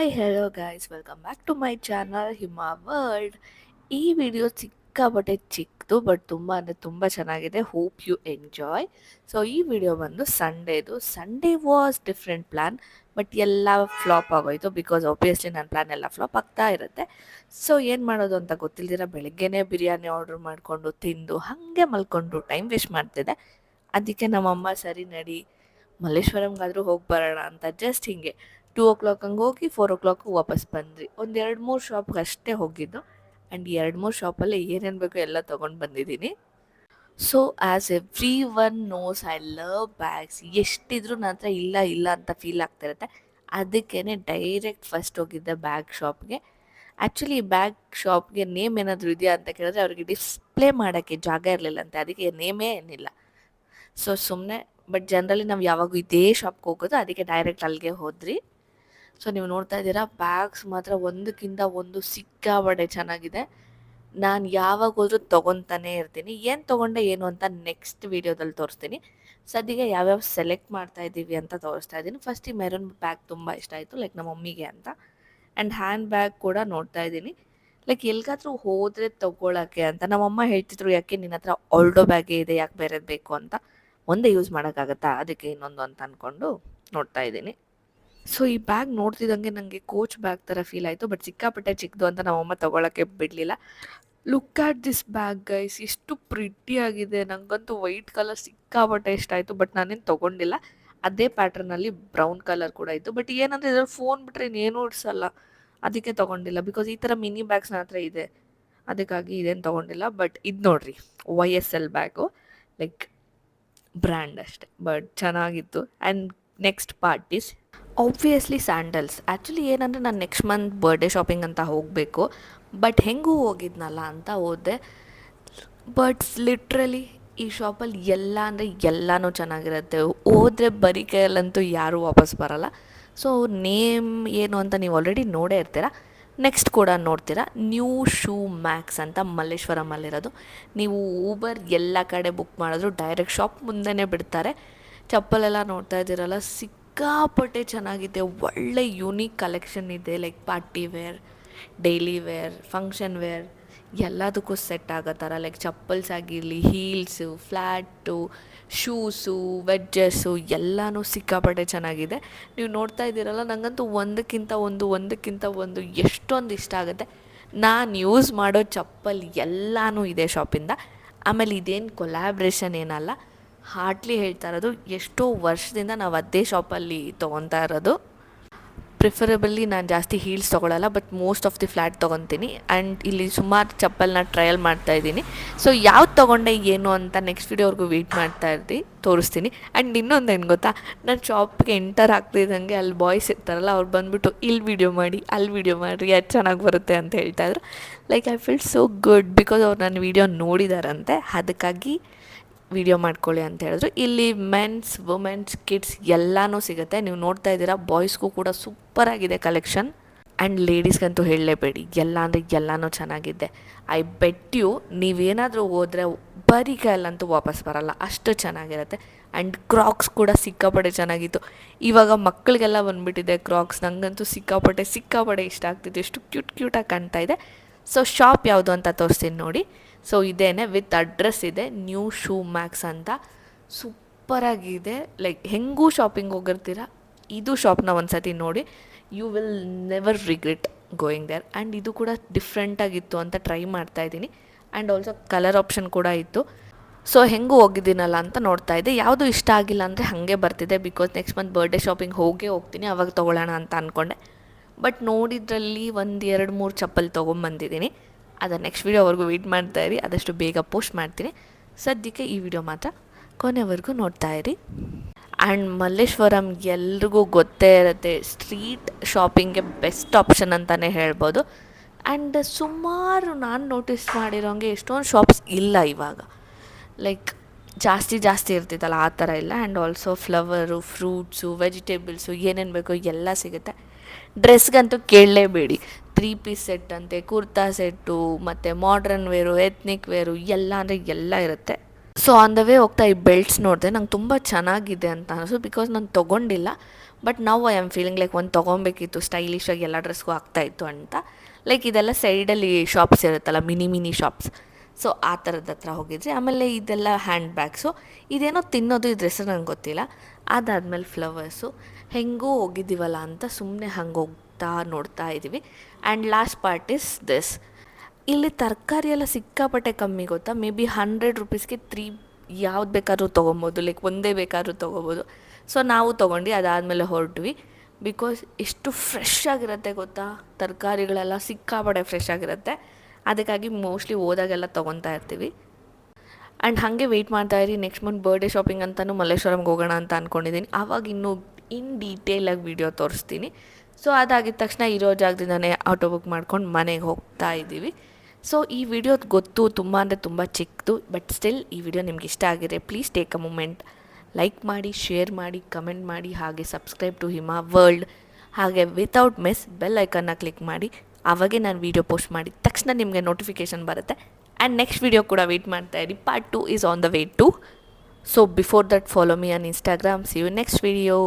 Hi hello guys welcome back to my channel Hima world. ಈ video ಸಿಕ್ಕಾಪಟ್ಟೆ ಚಿಕ್ಕದು but ತುಂಬ ಅಂದರೆ ತುಂಬ ಚೆನ್ನಾಗಿದೆ. Hope you enjoy. ಸೊ ಈ ವಿಡಿಯೋ ಬಂದು Sunday was different plan but ಎಲ್ಲ ಫ್ಲಾಪ್ ಆಗೋಯ್ತು ಬಿಕಾಸ್ ಆಬ್ವಿಯಸ್ಲಿ ನನ್ನ ಪ್ಲ್ಯಾನ್ ಎಲ್ಲ ಫ್ಲಾಪ್ ಆಗ್ತಾ ಇರುತ್ತೆ. ಸೊ ಏನು ಮಾಡೋದು ಅಂತ ಗೊತ್ತಿಲ್ದಿರ ಬೆಳಗ್ಗೆನೇ ಬಿರಿಯಾನಿ ಆರ್ಡ್ರ್ ಮಾಡಿಕೊಂಡು ತಿಂದು ಹಾಗೆ ಮಲ್ಕೊಂಡು ಟೈಮ್ ವೇಸ್ಟ್ ಮಾಡ್ತಿದ್ದೆ. ಅದಕ್ಕೆ ನಮ್ಮಮ್ಮ ಸರಿ ನಡಿ ಮಲ್ಲೇಶ್ವರಂಗಾದರೂ ಹೋಗಿ ಬರೋಣ ಅಂತ ಜಸ್ಟ್ ಹಿಂಗೆ 2 o'clock ಹಂಗೆ ಹೋಗಿ 4 o'clock ವಾಪಸ್ ಬಂದ್ವಿ. ಒಂದು 2-3 ಶಾಪ್ಗೆ ಅಷ್ಟೇ ಹೋಗಿದ್ದು ಆ್ಯಂಡ್ 2-3 ಶಾಪಲ್ಲಿ ಏನೇನು ಬೇಕೋ ಎಲ್ಲ ತೊಗೊಂಡು ಬಂದಿದ್ದೀನಿ. So as everyone knows I love bags. ಎಷ್ಟಿದ್ರೂ ನನ್ನ ಹತ್ರ ಇಲ್ಲ ಅಂತ ಫೀಲ್ ಆಗ್ತಿರುತ್ತೆ. ಅದಕ್ಕೇ ಡೈರೆಕ್ಟ್ ಫಸ್ಟ್ ಹೋಗಿದ್ದೆ ಬ್ಯಾಗ್ ಶಾಪ್ಗೆ. ಆ್ಯಕ್ಚುಲಿ ಈ ಬ್ಯಾಗ್ ಶಾಪ್ಗೆ ನೇಮ್ ಏನಾದರೂ ಇದೆಯಾ ಅಂತ ಕೇಳಿದ್ರೆ ಅವ್ರಿಗೆ ಡಿಸ್ಪ್ಲೇ ಮಾಡೋಕ್ಕೆ ಜಾಗ ಇರಲಿಲ್ಲಂತೆ, ಅದಕ್ಕೆ ನೇಮೇ ಏನಿಲ್ಲ. ಸೊ ಸುಮ್ಮನೆ ಬಟ್ ಜನರಲಿ ನಾವು ಯಾವಾಗೂ ಇದೇ ಶಾಪ್ಗೆ ಹೋಗೋದು, ಅದಕ್ಕೆ ಡೈರೆಕ್ಟ್ ಅಲ್ಲಿಗೆ ಹೋದ್ರಿ. ಸೊ ನೀವು ನೋಡ್ತಾ ಇದ್ದೀರಾ ಬ್ಯಾಗ್ಸ್ ಮಾತ್ರ ಒಂದಕ್ಕಿಂತ ಒಂದು ಸಿಕ್ಕಾಬಡೆ ಚೆನ್ನಾಗಿದೆ. ನಾನು ಯಾವಾಗ ಹೋದ್ರೂ ತೊಗೊತಾನೇ ಇರ್ತೀನಿ. ಏನು ತೊಗೊಂಡೆ ಏನು ಅಂತ ನೆಕ್ಸ್ಟ್ ವೀಡಿಯೋದಲ್ಲಿ ತೋರಿಸ್ತೀನಿ. ಸದ್ಯಕ್ಕೆ ಯಾವ್ಯಾವ ಸೆಲೆಕ್ಟ್ ಮಾಡ್ತಾ ಇದ್ದೀವಿ ಅಂತ ತೋರಿಸ್ತಾ ಇದ್ದೀನಿ. ಫಸ್ಟ್ ಈ ಮೆರೂನ್ ಬ್ಯಾಗ್ ತುಂಬ ಇಷ್ಟ ಆಯಿತು, ಲೈಕ್ ನಮ್ಮ ಮಮ್ಮಿಗೆ ಅಂತ. ಆ್ಯಂಡ್ ಹ್ಯಾಂಡ್ ಬ್ಯಾಗ್ ಕೂಡ ನೋಡ್ತಾ ಇದ್ದೀನಿ, ಲೈಕ್ ಎಲ್ಲಿಗಾದ್ರೂ ಹೋದರೆ ತೊಗೊಳಕ್ಕೆ ಅಂತ. ನಮ್ಮಮ್ಮ ಹೇಳ್ತಿದ್ರು, ಯಾಕೆ ನಿನ್ನ ಹತ್ರ ಆಲ್ಡೋ ಬ್ಯಾಗೇ ಇದೆ, ಯಾಕೆ ಬೇರೆದು ಬೇಕು ಅಂತ. ಒಂದೇ ಯೂಸ್ ಮಾಡೋಕ್ಕಾಗತ್ತಾ, ಅದಕ್ಕೆ ಇನ್ನೊಂದು ಅಂತ ಅಂದ್ಕೊಂಡು ನೋಡ್ತಾ ಇದ್ದೀನಿ. ಸೊ ಈ ಬ್ಯಾಗ್ ನೋಡ್ತಿದ್ದಂಗೆ ನನಗೆ ಕೋಚ್ ಬ್ಯಾಗ್ ಥರ ಫೀಲ್ ಆಯಿತು, ಬಟ್ ಸಿಕ್ಕಾಪಟ್ಟೆ ಚಿಕ್ಕದು ಅಂತ ನಮ್ಮಮ್ಮ ತೊಗೊಳಕ್ಕೆ ಬಿಡಲಿಲ್ಲ. Look at this bag guys, ಎಷ್ಟು ಪ್ರಿಟ್ಟಿಯಾಗಿದೆ. ನನಗಂತೂ ವೈಟ್ ಕಲರ್ ಸಿಕ್ಕಾಪಟ್ಟೆ ಇಷ್ಟ ಆಯಿತು, ಬಟ್ ನಾನೇನು ತೊಗೊಂಡಿಲ್ಲ. ಅದೇ ಪ್ಯಾಟ್ರನಲ್ಲಿ ಬ್ರೌನ್ ಕಲರ್ ಕೂಡ ಇತ್ತು, ಬಟ್ ಏನಂದರೆ ಇದ್ರಲ್ಲಿ ಫೋನ್ ಬಿಟ್ಟರೆ ಇನ್ನೇನೂ ಇಡ್ಸಲ್ಲ, ಅದಕ್ಕೆ ತೊಗೊಂಡಿಲ್ಲ. ಬಿಕಾಸ್ ಈ ಥರ ಮಿನಿ ಬ್ಯಾಗ್ಸ್ ನನ್ನ ಹತ್ರ ಇದೆ, ಅದಕ್ಕಾಗಿ ಇದೇನು ತೊಗೊಂಡಿಲ್ಲ. ಬಟ್ ಇದು ನೋಡ್ರಿ, YSL ಬ್ಯಾಗು, ಲೈಕ್ ಬ್ರ್ಯಾಂಡ್ ಅಷ್ಟೆ, ಬಟ್ ಚೆನ್ನಾಗಿತ್ತು. And next parties obviously sandals. Actually ಏನಂದರೆ ನಾನು ನೆಕ್ಸ್ಟ್ ಮಂತ್ ಬರ್ಡೇ ಶಾಪಿಂಗ್ ಅಂತ ಹೋಗಬೇಕು, ಬಟ್ ಹೆಂಗೂ ಹೋಗಿದ್ನಲ್ಲ ಅಂತ ಹೋದೆ. ಬಟ್ ಲಿಟ್ರಲಿ ಈ ಶಾಪಲ್ಲಿ ಎಲ್ಲ ಅಂದರೆ ಎಲ್ಲನೂ ಚೆನ್ನಾಗಿರುತ್ತೆ. ಹೋದರೆ ಬರೀ ಕೈಯಲ್ಲಂತೂ ಯಾರೂ ವಾಪಸ್ ಬರೋಲ್ಲ. ಸೊ ನೇಮ್ ಏನು ಅಂತ ನೀವು ಆಲ್ರೆಡಿ ನೋಡೇ ಇರ್ತೀರ, ನೆಕ್ಸ್ಟ್ ಕೂಡ ನೋಡ್ತೀರಾ. ನ್ಯೂ ಶೂ ಮ್ಯಾಕ್ಸ್ ಅಂತ ಮಲ್ಲೇಶ್ವರಮಲ್ಲಿರೋದು. ನೀವು ಊಬರ್ ಎಲ್ಲ ಕಡೆ ಬುಕ್ ಮಾಡಿದ್ರು ಡೈರೆಕ್ಟ್ ಶಾಪ್ ಮುಂದೆನೇ ಬಿಡ್ತಾರೆ. ಚಪ್ಪಲೆಲ್ಲ ನೋಡ್ತಾ ಇದ್ದೀರಲ್ಲ, ಸಿಕ್ಕಾಪಟ್ಟೆ ಚೆನ್ನಾಗಿದೆ. ಒಳ್ಳೆ ಯೂನಿಕ್ ಕಲೆಕ್ಷನ್ ಇದೆ, like party wear, daily wear, function wear ಎಲ್ಲದಕ್ಕೂ ಸೆಟ್ ಆಗೋ ಥರ. ಲೈಕ್ ಚಪ್ಪಲ್ಸ್ ಆಗಿರಲಿ, ಹೀಲ್ಸು, ಫ್ಲ್ಯಾಟು, ಶೂಸು, ವೆಡ್ಜಸ್ಸು ಎಲ್ಲನೂ ಸಿಕ್ಕಾಪಟ್ಟೆ ಚೆನ್ನಾಗಿದೆ. ನೀವು ನೋಡ್ತಾ ಇದ್ದೀರಲ್ಲ, ನನಗಂತೂ ಒಂದಕ್ಕಿಂತ ಒಂದು ಎಷ್ಟೊಂದು ಇಷ್ಟ ಆಗುತ್ತೆ. ನಾನು ಯೂಸ್ ಮಾಡೋ ಚಪ್ಪಲ್ ಎಲ್ಲನೂ ಇದೆ ಶಾಪಿಂದ. ಆಮೇಲೆ ಇದೇನು ಕೊಲ್ಯಾಬ್ರೇಷನ್ ಏನಲ್ಲ, ಹಾರ್ಡ್ಲಿ ಹೇಳ್ತಾ ಇರೋದು. ಎಷ್ಟೋ ವರ್ಷದಿಂದ ನಾವು ಅದೇ ಶಾಪಲ್ಲಿ ತೊಗೊತಾ ಇರೋದು. ಪ್ರಿಫರಬಲಿ ನಾನು ಜಾಸ್ತಿ ಹೀಲ್ಸ್ ತೊಗೊಳಲ್ಲ, but most of the flat ತೊಗೊತೀನಿ. ಆ್ಯಂಡ್ ಇಲ್ಲಿ ಸುಮಾರು ಚಪ್ಪಲ್ನ ಟ್ರಯಲ್ ಮಾಡ್ತಾಯಿದ್ದೀನಿ. ಸೊ ಯಾವ್ದು ತೊಗೊಂಡೆ ಏನು ಅಂತ ನೆಕ್ಸ್ಟ್ ವೀಡಿಯೋವರೆಗೂ ವೆಯ್ಟ್ ತೋರಿಸ್ತೀನಿ. ಆ್ಯಂಡ್ ಇನ್ನೊಂದು ಏನು ಗೊತ್ತಾ, ನಾನು ಶಾಪ್ಗೆ ಎಂಟರ್ ಆಗ್ತಿದ್ದಂಗೆ ಅಲ್ಲಿ ಬಾಯ್ಸ್ ಇರ್ತಾರಲ್ಲ, ಅವ್ರು ಬಂದುಬಿಟ್ಟು ಇಲ್ಲಿ ವೀಡಿಯೋ ಮಾಡಿ, ಅಲ್ಲಿ ವೀಡಿಯೋ ಮಾಡಿರಿ, ಅದು ಚೆನ್ನಾಗಿ ಬರುತ್ತೆ ಅಂತ ಹೇಳ್ತಾಯಿದ್ರು. Like I feel so good because ಅವ್ರು ನನ್ನ ವೀಡಿಯೋ ನೋಡಿದಾರಂತೆ, ಅದಕ್ಕಾಗಿ ವಿಡಿಯೋ ಮಾಡ್ಕೊಳ್ಳಿ ಅಂತ ಹೇಳಿದ್ರು. ಇಲ್ಲಿ ಮೆನ್ಸ್, ವುಮೆನ್ಸ್, ಕಿಡ್ಸ್ ಎಲ್ಲನೂ ಸಿಗುತ್ತೆ. ನೀವು ನೋಡ್ತಾ ಇದ್ದೀರಾ, ಬಾಯ್ಸ್ಗೂ ಕೂಡ ಸೂಪರಾಗಿದೆ ಕಲೆಕ್ಷನ್. ಆ್ಯಂಡ್ ಲೇಡೀಸ್ಗಂತೂ ಹೇಳಲೇಬೇಡಿ, ಎಲ್ಲ ಅಂದರೆ ಎಲ್ಲನೂ ಚೆನ್ನಾಗಿದೆ. ಐ ಬೆಟ್ ಯು ನೀವೇನಾದರೂ ಹೋದರೆ ಬರೀ ಕೈಯಲ್ಲಂತೂ ವಾಪಸ್ ಬರೋಲ್ಲ, ಅಷ್ಟು ಚೆನ್ನಾಗಿರುತ್ತೆ. ಆ್ಯಂಡ್ ಕ್ರಾಕ್ಸ್ ಕೂಡ ಸಿಕ್ಕಾಪಟ್ಟೆ ಚೆನ್ನಾಗಿತ್ತು. ಇವಾಗ ಮಕ್ಕಳಿಗೆಲ್ಲ ಬಂದುಬಿಟ್ಟಿದೆ ಕ್ರಾಕ್ಸ್, ನನಗಂತೂ ಸಿಕ್ಕಾಪಟ್ಟೆ ಇಷ್ಟ ಆಗ್ತಿತ್ತು. ಎಷ್ಟು ಕ್ಯೂಟಾಗಿ ಕಾಣ್ತಾ ಇದೆ. ಸೊ ಶಾಪ್ ಯಾವುದು ಅಂತ ತೋರಿಸ್ತೀನಿ ನೋಡಿ. ಸೊ ಇದೇನೆ ವಿತ್ ಅಡ್ರೆಸ್ ಇದೆ, ನ್ಯೂ ಶೂ ಮ್ಯಾಕ್ಸ್ ಅಂತ. ಸೂಪರಾಗಿದೆ. ಲೈಕ್ ಹೆಂಗೂ ಶಾಪಿಂಗ್ ಹೋಗಿರ್ತೀರ, ಇದು ಶಾಪ್ನ ಒಂದು ಸತಿ ನೋಡಿ, you will never regret going there. And ಇದು ಕೂಡ ಡಿಫ್ರೆಂಟಾಗಿತ್ತು ಅಂತ ಟ್ರೈ ಮಾಡ್ತಾಯಿದ್ದೀನಿ. ಆ್ಯಂಡ್ ಆಲ್ಸೋ ಕಲರ್ ಆಪ್ಷನ್ ಕೂಡ ಇತ್ತು. ಸೊ ಹೆಂಗೂ ಹೋಗಿದ್ದೀನಲ್ಲ ಅಂತ ನೋಡ್ತಾ ಇದ್ದೆ. ಯಾವುದು ಇಷ್ಟ ಆಗಿಲ್ಲ ಅಂದರೆ ಹಾಗೆ ಬರ್ತಿದ್ದೆ, because next month birthday shopping ಹೋಗ್ತೀನಿ, ಅವಾಗ ತೊಗೊಳ್ಳೋಣ ಅಂತ ಅಂದ್ಕೊಂಡೆ. ಬಟ್ ನೋಡಿದ್ರಲ್ಲಿ 1-2-3 ಚಪ್ಪಲ್ ತೊಗೊಂಬಂದಿದ್ದೀನಿ. ಅದು ನೆಕ್ಸ್ಟ್ ವೀಡಿಯೋವರೆಗೂ ವೆಯ್ಟ್ ಮಾಡ್ತಾಯಿರಿ, ಆದಷ್ಟು ಬೇಗ ಪೋಸ್ಟ್ ಮಾಡ್ತೀನಿ. ಸದ್ಯಕ್ಕೆ ಈ ವಿಡಿಯೋ ಮಾತ್ರ ಕೊನೆವರೆಗೂ ನೋಡ್ತಾಯಿರಿ. ಆ್ಯಂಡ್ ಮಲ್ಲೇಶ್ವರಂ ಎಲ್ರಿಗೂ ಗೊತ್ತೇ ಇರುತ್ತೆ, ಸ್ಟ್ರೀಟ್ ಶಾಪಿಂಗ್ಗೆ ಬೆಸ್ಟ್ ಆಪ್ಷನ್ ಅಂತಲೇ ಹೇಳ್ಬೋದು. ಆ್ಯಂಡ್ ಸುಮಾರು ನಾನು ನೋಟಿಸ್ ಮಾಡಿರೋಂಗೆ ಎಷ್ಟೊಂದು ಶಾಪ್ಸ್ ಇಲ್ಲ ಇವಾಗ, ಲೈಕ್ ಜಾಸ್ತಿ ಇರ್ತಿತ್ತಲ್ಲ ಆ ಥರ ಇಲ್ಲ. And also flower, fruits, vegetables ಏನೇನು ಬೇಕೋ ಎಲ್ಲ ಸಿಗುತ್ತೆ. ಡ್ರೆಸ್ಗಂತೂ ಕೇಳಲೇಬೇಡಿ, 3 ಪೀಸ್ ಸೆಟ್ ಅಂತೆ, ಕುರ್ತಾ ಸೆಟ್ಟು, ಮತ್ತು ಮಾಡ್ರನ್ ವೇರು, ಎತ್ನಿಕ್ ವೇರು ಎಲ್ಲ ಅಂದರೆ ಎಲ್ಲ ಇರುತ್ತೆ. ಸೊ ಆನ್ ದ ವೇ ಹೋಗ್ತಾ ಈ ಬೆಲ್ಟ್ಸ್ ನೋಡಿದೆ ನಂಗೆ ತುಂಬ ಚೆನ್ನಾಗಿದೆ ಅಂತ ಅನಿಸು, ಬಿಕಾಸ್ ನಾನು ತೊಗೊಂಡಿಲ್ಲ. ಬಟ್ ನಾವು ಐ ಆಮ್ ಫೀಲಿಂಗ್ ಲೈಕ್ ಒಂದು ತೊಗೊಬೇಕಿತ್ತು, ಸ್ಟೈಲಿಶಾಗಿ ಎಲ್ಲ ಡ್ರೆಸ್ಗೂ ಆಗ್ತಾಯಿತ್ತು ಅಂತ. ಲೈಕ್ ಇದೆಲ್ಲ ಸೈಡಲ್ಲಿ ಶಾಪ್ಸ್ ಇರುತ್ತಲ್ಲ, ಮಿನಿ ಶಾಪ್ಸ್, ಸೊ ಆ ಥರದ ಹತ್ರ ಹೋಗಿದ್ವಿ. ಆಮೇಲೆ ಇದೆಲ್ಲ ಹ್ಯಾಂಡ್ ಬ್ಯಾಗ್ಸು, ಇದೇನೋ ತಿನ್ನೋದು, ಇದ್ರ ಹೆಸರು ನಂಗೆ ಗೊತ್ತಿಲ್ಲ. ಅದಾದಮೇಲೆ ಫ್ಲವರ್ಸು, ಹೆಂಗೂ ಹೋಗಿದ್ದೀವಲ್ಲ ಅಂತ ಸುಮ್ಮನೆ ಹಂಗೆ ಹೋಗ್ತಾ ನೋಡ್ತಾ ಇದ್ದೀವಿ. And last part is this. ಇಲ್ಲಿ ತರಕಾರಿ ಎಲ್ಲ ಸಿಕ್ಕಾಪಟ್ಟೆ ಕಮ್ಮಿ ಗೊತ್ತಾ. ಮೇ ಬಿ 100 ರುಪೀಸ್ಗೆ 3 ಯಾವ್ದು ಬೇಕಾದ್ರೂ ತೊಗೊಬೋದು, ಲೈಕ್ ಒಂದೇ ಬೇಕಾದ್ರೂ ತೊಗೋಬೋದು. ಸೊ ನಾವು ತೊಗೊಂಡು ಅದಾದಮೇಲೆ ಹೊರಟ್ವಿ. ಬಿಕಾಸ್ ಎಷ್ಟು ಫ್ರೆಶ್ ಆಗಿರುತ್ತೆ ಗೊತ್ತಾ, ತರಕಾರಿಗಳೆಲ್ಲ ಸಿಕ್ಕಾಪಟ್ಟೆ ಫ್ರೆಶ್ ಆಗಿರುತ್ತೆ. ಅದಕ್ಕಾಗಿ ಮೋಸ್ಟ್ಲಿ ಹೋದಾಗೆಲ್ಲ ತೊಗೊತಾ ಇರ್ತೀವಿ. ಆ್ಯಂಡ್ ಹಾಗೆ ವೆಯ್ಟ್ ಮಾಡ್ತಾಯಿರಿ, ನೆಕ್ಸ್ಟ್ ಮಂತ್ ಬರ್ಡೇ ಶಾಪಿಂಗ್ ಅಂತಲೂ ಮಲ್ಲೇಶ್ವರಂಗೆ ಹೋಗೋಣ ಅಂತ ಅಂದ್ಕೊಂಡಿದ್ದೀನಿ. ಆವಾಗ ಇನ್ನೂ ಇನ್ ಡೀಟೇಲಾಗಿ ವಿಡಿಯೋ ತೋರಿಸ್ತೀನಿ. ಸೊ ಅದಾಗಿದ ತಕ್ಷಣ ಇರೋ ಜಾಗದಿಂದನೇ ಆಟೋ ಬುಕ್ ಮಾಡ್ಕೊಂಡು ಮನೆಗೆ ಹೋಗ್ತಾ ಇದ್ದೀವಿ. ಸೊ ಈ ವಿಡಿಯೋ ಗೊತ್ತು ತುಂಬ ಅಂದರೆ ತುಂಬ ಚಿಕ್ಕದು, ಬಟ್ ಸ್ಟಿಲ್ ಈ ವಿಡಿಯೋ ನಿಮ್ಗೆ ಇಷ್ಟ ಆಗಿದೆ, please take a moment, like ಮಾಡಿ, ಶೇರ್ ಮಾಡಿ, ಕಮೆಂಟ್ ಮಾಡಿ, ಹಾಗೆ ಸಬ್ಸ್ಕ್ರೈಬ್ ಟು ಹಿಮಾ ವರ್ಲ್ಡ್. ಹಾಗೆ ವಿತೌಟ್ ಮಿಸ್ ಬೆಲ್ ಐಕನ್ನ ಕ್ಲಿಕ್ ಮಾಡಿ, ಆವಾಗೇ ನಾನು ವೀಡಿಯೋ ಪೋಸ್ಟ್ ಮಾಡಿದ ತಕ್ಷಣ ನಿಮಗೆ ನೋಟಿಫಿಕೇಷನ್ ಬರುತ್ತೆ. ಆ್ಯಂಡ್ ನೆಕ್ಸ್ಟ್ ವೀಡಿಯೋ ಕೂಡ ವೆಯ್ಟ್ ಮಾಡ್ತಾ ಇರಿ, part 2 is on the way to. So before that follow me on Instagram. See you next video.